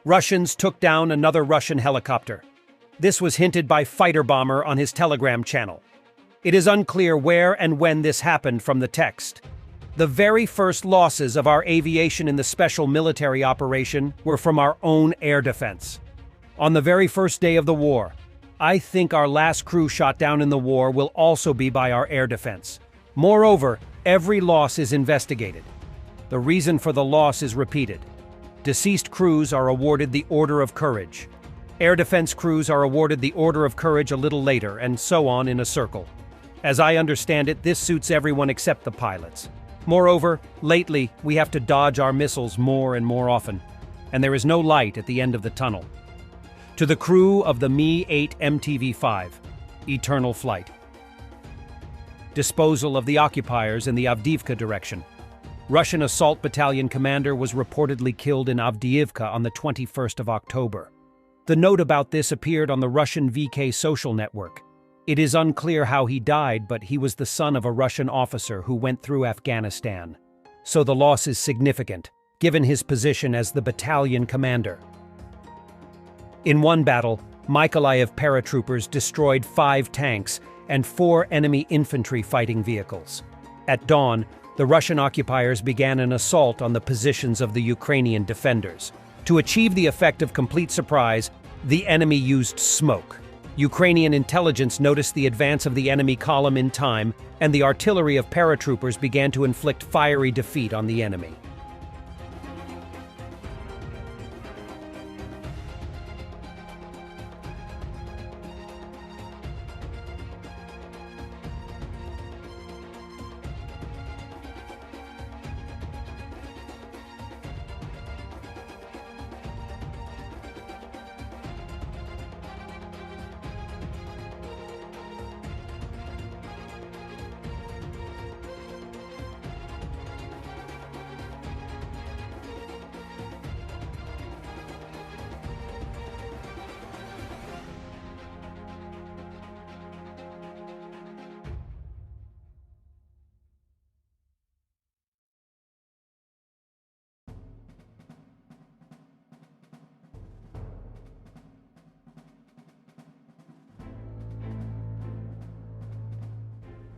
Russians took down another Russian helicopter. This was hinted by Fighter Bomber on his Telegram channel. It is unclear where and when this happened from the text. The very first losses of our aviation in the special military operation were from our own air defense. On the very first day of the war, I think our last crew shot down in the war will also be by our air defense. Moreover, every loss is investigated. The reason for the loss is repeated. Deceased crews are awarded the Order of Courage. Air defense crews are awarded the Order of Courage a little later, and so on in a circle. As I understand it, this suits everyone except the pilots. Moreover, lately, we have to dodge our missiles more and more often, and there is no light at the end of the tunnel. To the crew of the Mi-8 MTV-5, Eternal Flight. Disposal of the occupiers in the Avdiivka direction. Russian Assault Battalion commander was reportedly killed in Avdiivka on the 21st of October. The note about this appeared on the Russian VK social network. It is unclear how he died, but he was the son of a Russian officer who went through Afghanistan. So the loss is significant, given his position as the battalion commander. In one battle, Mykolaiv paratroopers destroyed 5 tanks and 4 enemy infantry fighting vehicles. At dawn, the Russian occupiers began an assault on the positions of the Ukrainian defenders. To achieve the effect of complete surprise, the enemy used smoke. Ukrainian intelligence noticed the advance of the enemy column in time, and the artillery of paratroopers began to inflict fiery defeat on the enemy.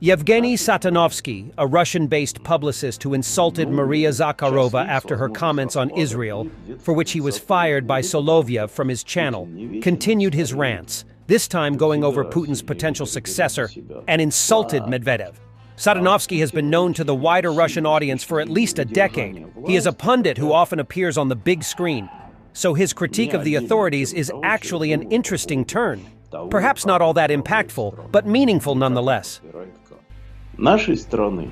Yevgeny Satanovsky, a Russian-based publicist who insulted Maria Zakharova after her comments on Israel, for which he was fired by Solovyev from his channel, continued his rants, this time going over Putin's potential successor, and insulted Medvedev. Satanovsky has been known to the wider Russian audience for at least a decade. He is a pundit who often appears on the big screen, so his critique of the authorities is actually an interesting turn. Perhaps not all that impactful, but meaningful nonetheless. Нашей страны,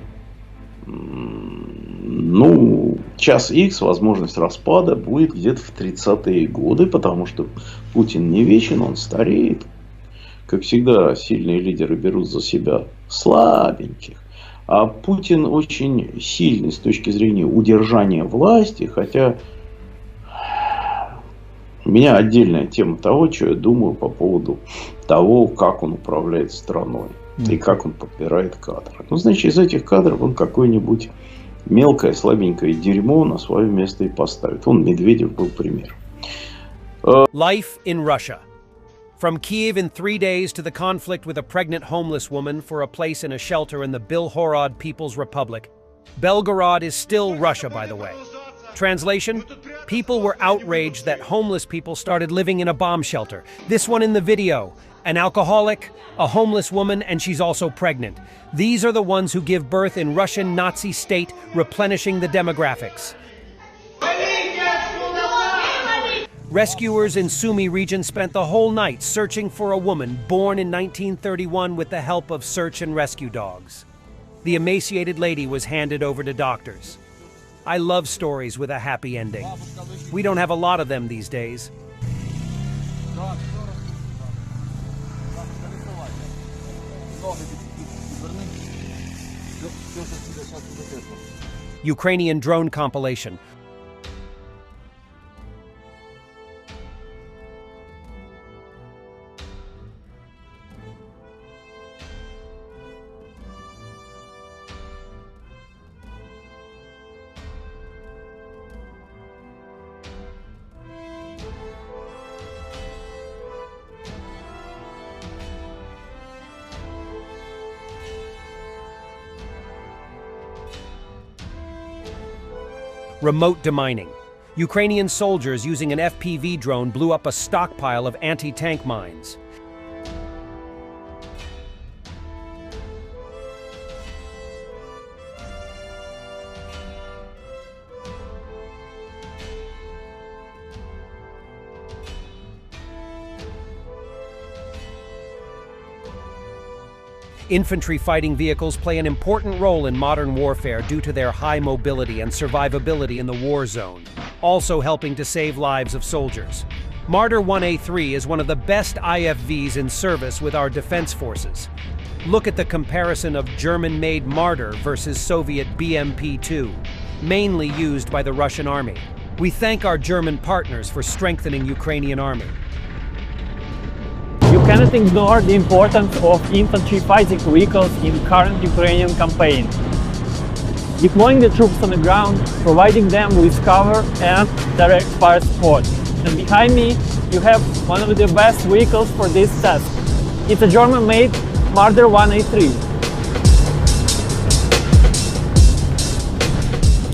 час X, возможность распада будет где-то в 30-е годы, потому что Путин не вечен, он стареет. Как всегда, сильные лидеры берут за себя слабеньких. А Путин очень сильный с точки зрения удержания власти, хотя у меня отдельная тема того, что я думаю по поводу того, как он управляет страной. И как он подбирает кадры. Ну, значит, из этих кадров он какое-нибудь мелкое, слабенькое дерьмо на свое место и поставит. Вон Медведев был пример. Life in Russia. From Kiev in 3 days to the conflict with a pregnant homeless woman for a place in a shelter in the Bilhorod People's Republic. Belgorod is still Russia, by the way. Translation? People were outraged that homeless people started living in a bomb shelter. This one in the video. An alcoholic, a homeless woman, and she's also pregnant. These are the ones who give birth in Russian Nazi state, replenishing the demographics. Rescuers in Sumy region spent the whole night searching for a woman born in 1931 with the help of search and rescue dogs. The emaciated lady was handed over to doctors. I love stories with a happy ending. We don't have a lot of them these days. Ukrainian drone compilation. remote demining. Ukrainian soldiers using an FPV drone blew up a stockpile of anti-tank mines. Infantry fighting vehicles play an important role in modern warfare due to their high mobility and survivability in the war zone, also helping to save lives of soldiers. Marder 1A3 is one of the best IFVs in service with our defense forces. Look at the comparison of German-made Marder versus Soviet BMP-2, mainly used by the Russian army. We thank our German partners for strengthening Ukrainian army. You cannot ignore the importance of infantry fighting vehicles in current Ukrainian campaign. Deploying the troops on the ground, providing them with cover and direct fire support. And behind me, you have one of the best vehicles for this task. It's a German-made Marder 1A3.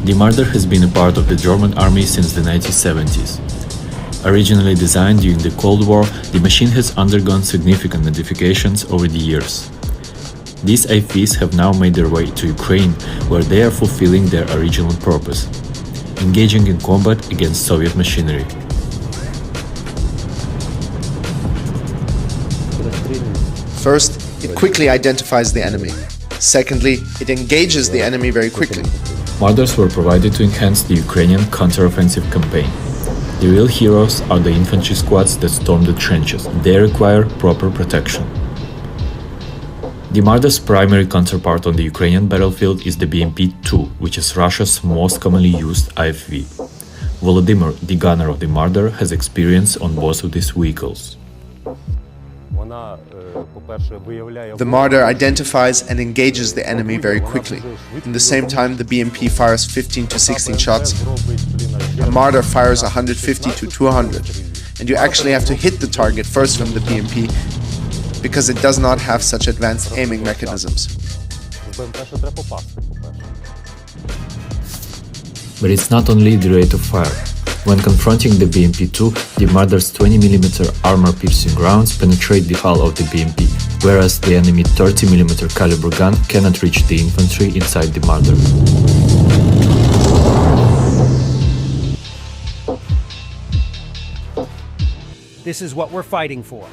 The Marder has been a part of the German army since the 1970s. Originally designed during the Cold War, the machine has undergone significant modifications over the years. These IFVs have now made their way to Ukraine, where they are fulfilling their original purpose, engaging in combat against Soviet machinery. First, it quickly identifies the enemy. Secondly, it engages the enemy very quickly. Marders were provided to enhance the Ukrainian counteroffensive campaign. The real heroes are the infantry squads that storm the trenches. They require proper protection. The Marder's primary counterpart on the Ukrainian battlefield is the BMP-2, which is Russia's most commonly used IFV. Volodymyr, the gunner of the Marder, has experience on both of these vehicles. The Marder identifies and engages the enemy very quickly. In the same time, the BMP fires 15 to 16 shots. A Marder fires 150 to 200, and you actually have to hit the target first from the BMP because it does not have such advanced aiming mechanisms. But it's not only the rate of fire. When confronting the BMP-2, the Marder's 20mm armor-piercing rounds penetrate the hull of the BMP, whereas the enemy 30mm caliber gun cannot reach the infantry inside the Marder. This is what we're fighting for.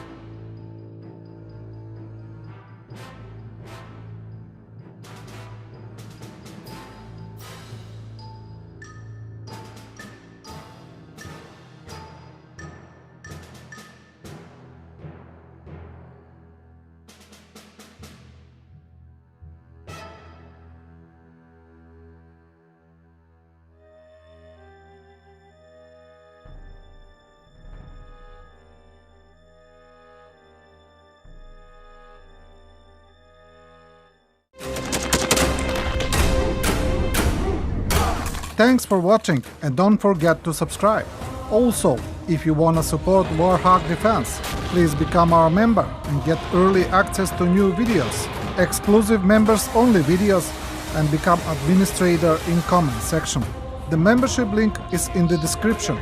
Thanks for watching and don't forget to subscribe. Also, if you wanna support Warthog Defense, please become our member and get early access to new videos, exclusive members-only videos, and become administrator in comment section. The membership link is in the description.